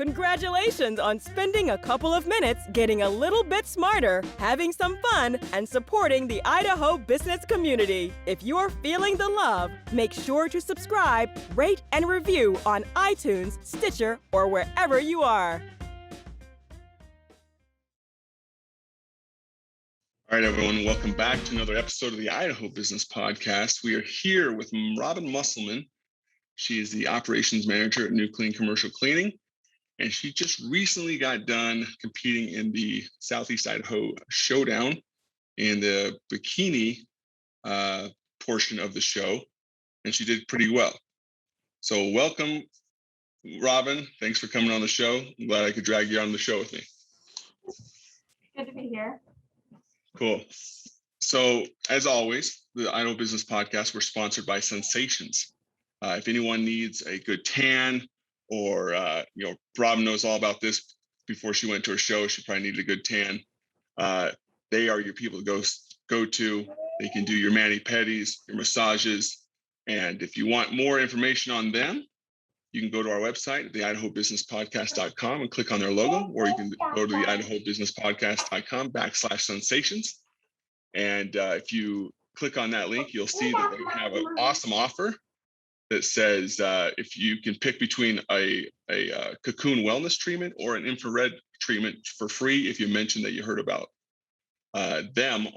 Congratulations on spending a couple of minutes getting a little bit smarter, having some fun, and supporting the Idaho business community. If you're feeling the love, make sure to subscribe, rate, and review on iTunes, Stitcher, or wherever you are. All right, everyone, welcome back to another episode of the Idaho Business Podcast. We are here with Robyn Musselman. She is the operations manager at New Clean Commercial Cleaning, and she just recently got done competing in the Southeast Idaho Showdown in the bikini portion of the show, and she did pretty well. So welcome, Robyn. Thanks for coming on the show. I'm glad I could drag you on the show with me. Good to be here. Cool. So, as always, the Idaho Business Podcast, we're sponsored by Sensations. If anyone needs a good tan, or Robyn knows all about this. Before she went to her show, she probably needed a good tan. They are your people to go to. They can do your mani-pedis, your massages, and if you want more information on them, you can go to our website at theidahobusinesspodcast.com and click on their logo, or you can go to the idahobusinesspodcast.com/sensations. And if you click on that link, you'll see that they have an awesome offer that says if you can pick between a cocoon wellness treatment or an infrared treatment for free if you mention that you heard about them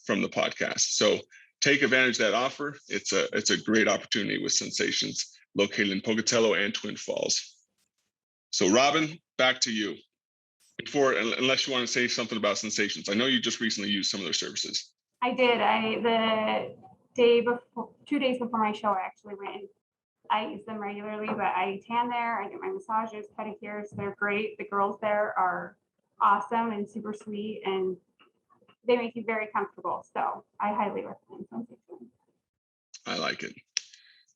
from the podcast. So take advantage of that offer. It's a great opportunity with Sensations, located in Pocatello and Twin Falls. So Robyn, back to you. Unless you want to say something about Sensations. I know you just recently used some of their services. I did. The day before, 2 days before my show, I actually went and I use them regularly, but I tan there. I get my massages, pedicures. They're great. The girls there are awesome and super sweet, and they make you very comfortable. So I highly recommend Sensations. I like it.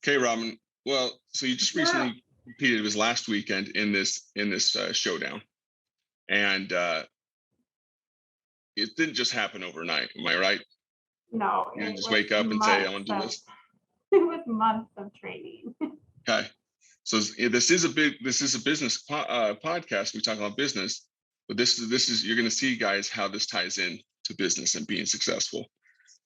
Okay, Robyn. Well, so you just recently competed. It was last weekend in this showdown, and it didn't just happen overnight. Am I right? No. You didn't just wake up and say, "I want to do this." It was months of training. Okay, so this is a business podcast. We talk about business, but this is you're going to see, guys, how this ties in to business and being successful.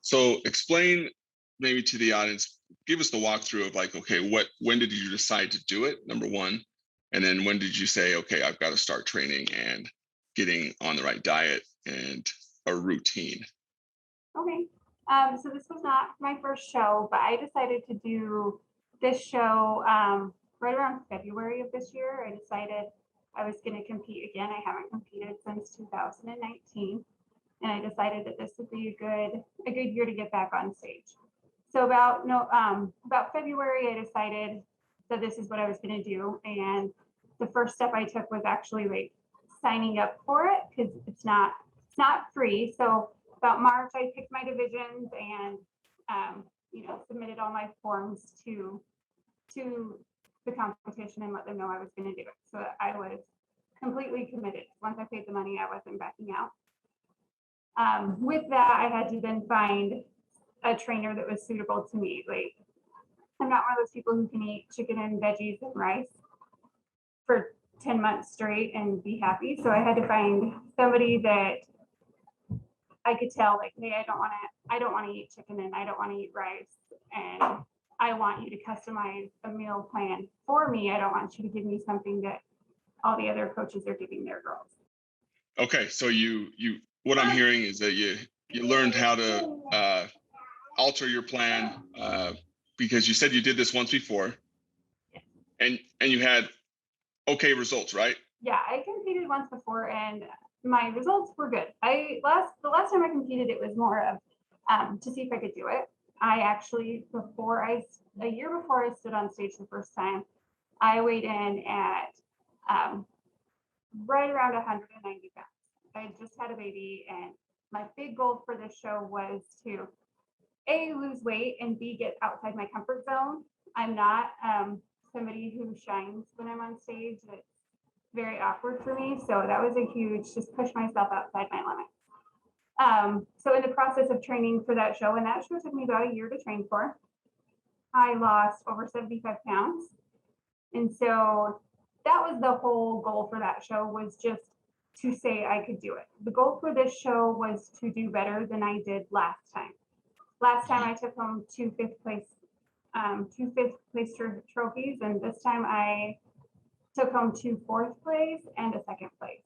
So explain maybe to the audience. Give us the walkthrough of okay, when did you decide to do it? Number one, and then when did you say, okay, I've got to start training and getting on the right diet and a routine? Okay. So this was not my first show, but I decided to do this show right around February of this year. I decided I was going to compete again. I haven't competed since 2019, and I decided that this would be a good year to get back on stage. So about February, I decided that this is what I was going to do, and the first step I took was actually signing up for it, because it's not free. So about March, I picked my divisions and submitted all my forms to the competition and let them know I was going to do it. So I was completely committed. Once I paid the money, I wasn't backing out. With that, I had to then find a trainer that was suitable to me. I'm not one of those people who can eat chicken and veggies and rice for 10 months straight and be happy. So I had to find somebody that I could tell, hey, I don't want to eat chicken and I don't want to eat rice, and I want you to customize a meal plan for me. I don't want you to give me something that all the other coaches are giving their girls. Okay, so you what I'm hearing is that you learned how to alter your plan because you said you did this once before, and you had okay results, right? Yeah, I competed once before and my results were good. The last time I competed, it was more of to see if I could do it. I actually, a year before I stood on stage the first time, I weighed in at right around 190 pounds. I just had a baby, and my big goal for this show was to A, lose weight, and B, get outside my comfort zone. I'm not somebody who shines when I'm on stage. It's very awkward for me. So that was a huge, just push myself outside my limits. So in the process of training for that show, and that show took me about a year to train for, I lost over 75 pounds. And so that was the whole goal for that show, was just to say I could do it. The goal for this show was to do better than I did last time. Last time I took home two fifth place trophies, and this time I took home two fourth place and a second place.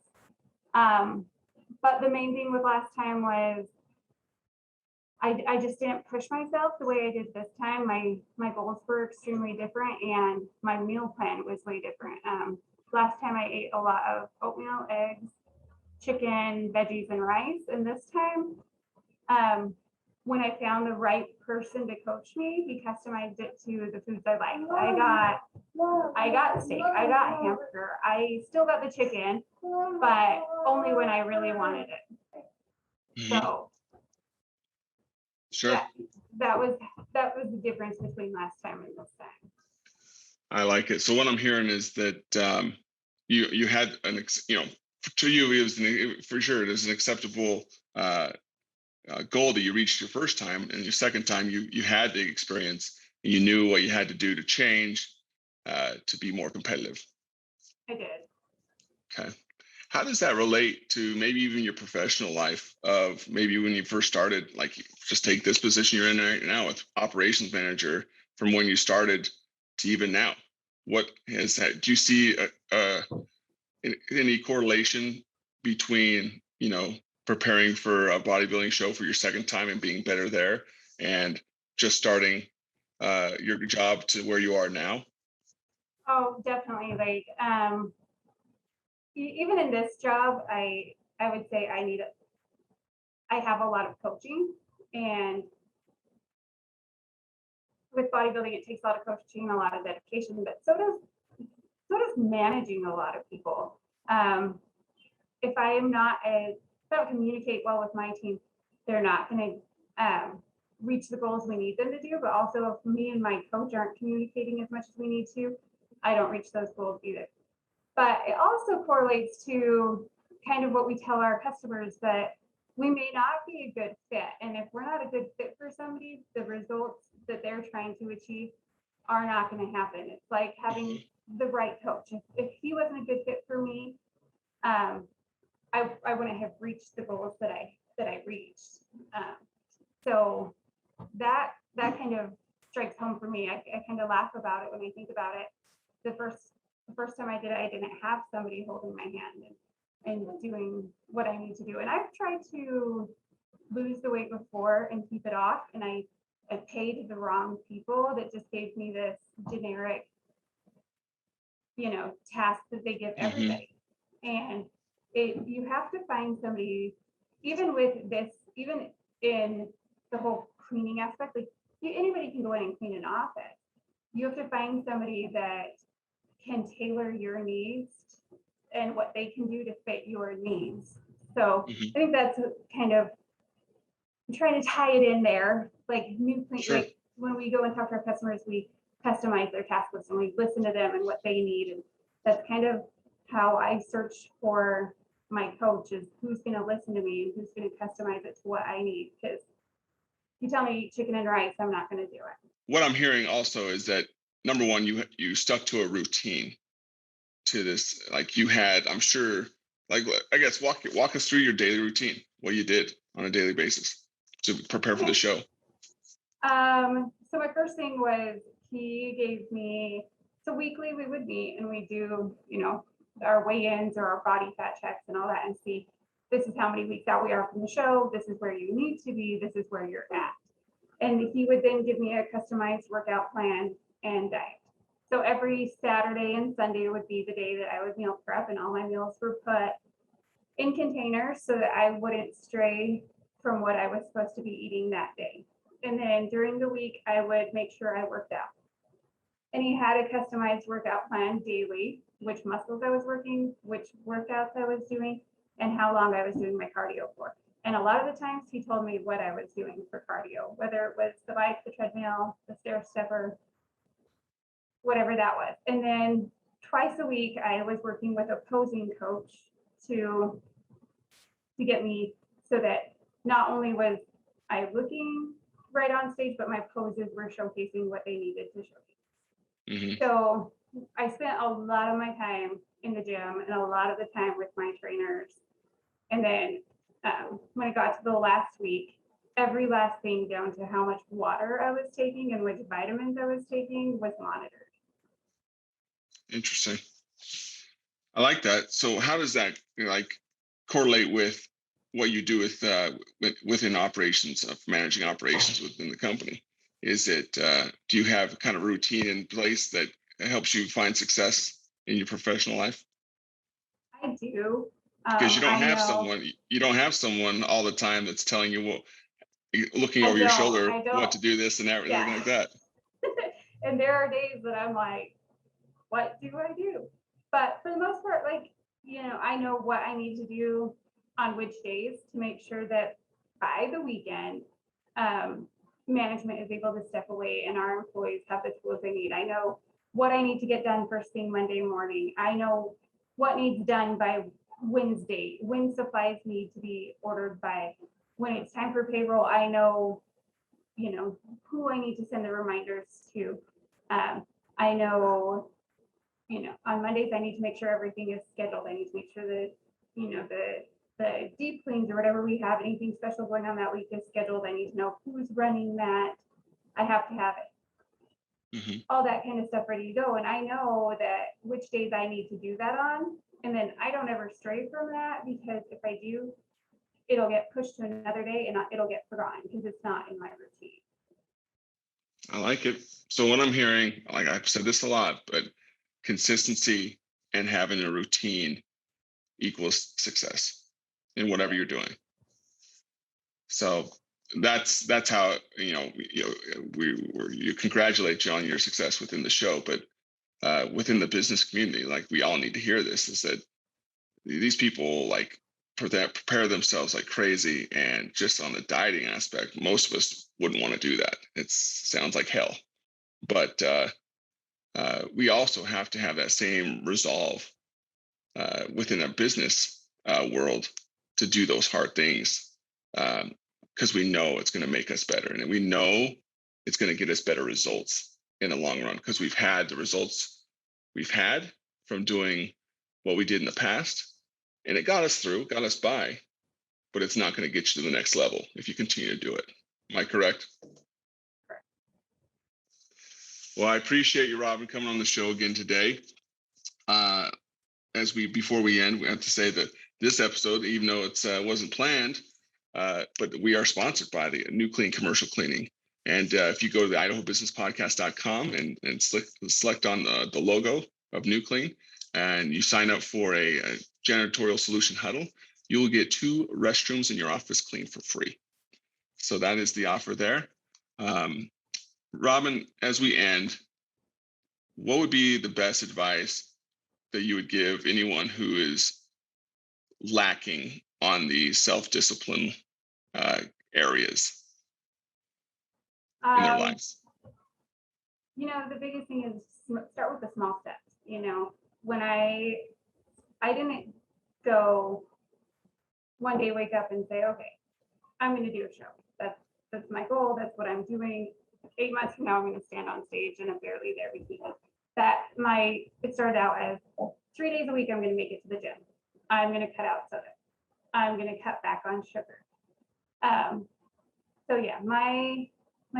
But the main thing with last time was I just didn't push myself the way I did this time. My goals were extremely different, and my meal plan was way different. Last time I ate a lot of oatmeal, eggs, chicken, veggies, and rice. And this time, when I found the right person to coach me, he customized it to the foods I liked. I got steak, I got hamburger, I still got the chicken, but only when I really wanted it. So Sure. yeah, that was the difference between last time and this time. I like it. So what I'm hearing is that you had to you it was for sure it is an acceptable goal that you reached your first time, and your second time you had the experience and you knew what you had to do to change to be more competitive. I did. Okay. How does that relate to maybe even your professional life, of maybe when you first started, like just take this position you're in right now with operations manager, from when you started to even now? What has that, do you see any correlation between, preparing for a bodybuilding show for your second time and being better there, and just starting your job to where you are now? Oh, definitely. Like, even in this job, I would say I have a lot of coaching, and with bodybuilding, it takes a lot of coaching, a lot of dedication, but so does managing a lot of people. If I don't communicate well with my team, they're not going to reach the goals we need them to do. But also, if me and my coach aren't communicating as much as we need to, I don't reach those goals either. But it also correlates to kind of what we tell our customers, that we may not be a good fit. And if we're not a good fit for somebody, the results that they're trying to achieve are not going to happen. It's like having the right coach. If he wasn't a good fit for me, I wouldn't have reached the goals that I reached. So that kind of strikes home for me. I kind of laugh about it when I think about it. The first time I did it, I didn't have somebody holding my hand and doing what I need to do. And I've tried to lose the weight before and keep it off, and I paid the wrong people that just gave me this generic, task that they give everybody. And you have to find somebody, even with this, even in the whole cleaning aspect, like anybody can go in and clean an office. You have to find somebody that can tailor your needs and what they can do to fit your needs. So I think that's kind of, I'm trying to tie it in there, like like when we go and talk to our customers, we customize their task list and we listen to them and what they need. And that's kind of how I search for my coach, is who's going to listen to me and who's going to customize it to what I need. Because you tell me chicken and rice, I'm not going to do it. What I'm hearing also is that, number one, you stuck to a routine to this. Like you had, I'm sure, like, I guess walk us through your daily routine, what you did on a daily basis to prepare for the show. So my first thing was, he gave me, so weekly we would meet and we do, our weigh-ins or our body fat checks and all that, and see, this is how many weeks out we are from the show. This is where you need to be. This is where you're at. And he would then give me a customized workout plan and diet. So every Saturday and Sunday would be the day that I would meal prep, and all my meals were put in containers so that I wouldn't stray from what I was supposed to be eating that day. And then during the week, I would make sure I worked out. And he had a customized workout plan daily, which muscles I was working, which workouts I was doing, and how long I was doing my cardio for. And a lot of the times he told me what I was doing for cardio, whether it was the bike, the treadmill, the stair stepper, whatever that was. And then twice a week, I was working with a posing coach to get me, so that not only was I looking right on stage, but my poses were showcasing what they needed to showcase. So I spent a lot of my time in the gym and a lot of the time with my trainers. And then when it got to the last week, every last thing down to how much water I was taking and which vitamins I was taking was monitored. Interesting. I like that. So how does that like correlate with what you do within operations of managing operations within the company? Is it do you have kind of routine in place that helps you find success in your professional life? I do. Because you don't have someone all the time that's telling you what, looking over your shoulder what to do, this and that, everything like that. And there are days that I'm like, what do I do? But for the most part, like, I know what I need to do on which days to make sure that by the weekend, management is able to step away and our employees have the tools they need. I know what I need to get done first thing Monday morning. I know what needs done by Wednesday, when supplies need to be ordered by. When it's time for payroll, I know, who I need to send the reminders to. I know, on Mondays, I need to make sure everything is scheduled. I need to make sure that, the deep cleans or whatever we have, anything special going on that week is scheduled. I need to know who's running that. I have to have it. Mm-hmm. All that kind of stuff ready to go. And I know that which days I need to do that on. And then I don't ever stray from that, because if I do, it'll get pushed to another day and it'll get forgotten because it's not in my routine. I like it. So what I'm hearing, like I've said this a lot, but consistency and having a routine equals success in whatever you're doing. So that's how we congratulate you on your success within the show, but within the business community, like we all need to hear this, is that these people like prepare themselves like crazy, and just on the dieting aspect, most of us wouldn't want to do that. It sounds like hell, but we also have to have that same resolve within a business world to do those hard things, because we know it's going to make us better, and we know it's going to get us better results in the long run, because we've had the results we've had from doing what we did in the past, and it got us through, got us by, but it's not going to get you to the next level if you continue to do it. Am I correct? Correct. Well, I appreciate you, Robyn, coming on the show again today. Before we end, we have to say that this episode, even though it wasn't planned, but we are sponsored by the New Clean Commercial Cleaning. And if you go to the idahobusinesspodcast.com and select on the logo of New Clean, and you sign up for a janitorial solution huddle, you will get 2 restrooms in your office cleaned for free. So that is the offer there. Robyn, as we end, what would be the best advice that you would give anyone who is lacking on the self-discipline areas in their lives? The biggest thing is start with the small steps. When I didn't go one day, wake up and say, okay, I'm going to do a show. That's my goal. That's what I'm doing. 8 months from now, I'm going to stand on stage, and I'm barely there because it started out as 3 days a week. I'm going to make it to the gym. I'm going to cut out soda. I'm going to cut back on sugar. So yeah, my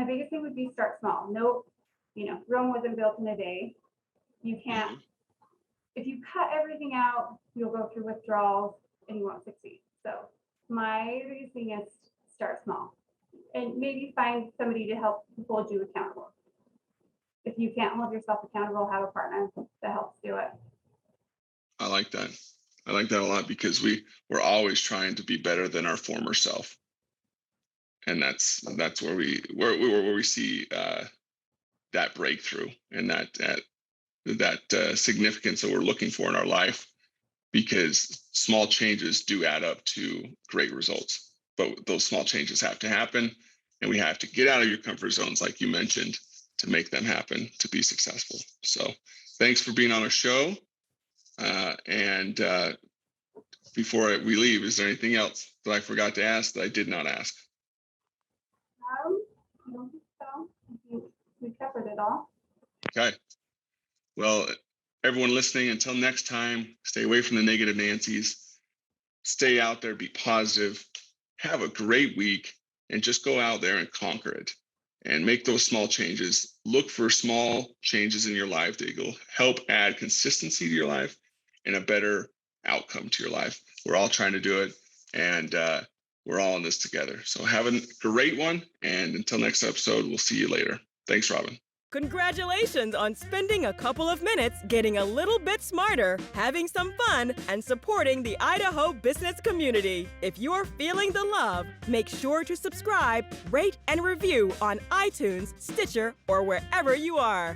biggest thing would be start small. No, Rome wasn't built in a day. You can't, if you cut everything out, you'll go through withdrawals and you won't succeed. So my biggest thing is start small, and maybe find somebody to help hold you accountable. If you can't hold yourself accountable, have a partner that helps do it. I like that. I like that a lot, because we're always trying to be better than our former self, and that's where we see that breakthrough and that significance that we're looking for in our life, because small changes do add up to great results. But those small changes have to happen, and we have to get out of your comfort zones, like you mentioned, to make them happen, to be successful. So thanks for being on our show. And before we leave, is there anything else that I forgot to ask that I did not ask? I don't think so. I think we covered it all. Okay. Well, everyone listening, until next time, stay away from the negative Nancy's. Stay out there, be positive, have a great week, and just go out there and conquer it and make those small changes. Look for small changes in your life that will help add consistency to your life and a better outcome to your life. We're all trying to do it, and we're all in this together. So have a great one, and until next episode, we'll see you later. Thanks, Robyn. Congratulations on spending a couple of minutes getting a little bit smarter, having some fun, and supporting the Idaho business community. If you're feeling the love, make sure to subscribe, rate, and review on iTunes, Stitcher, or wherever you are.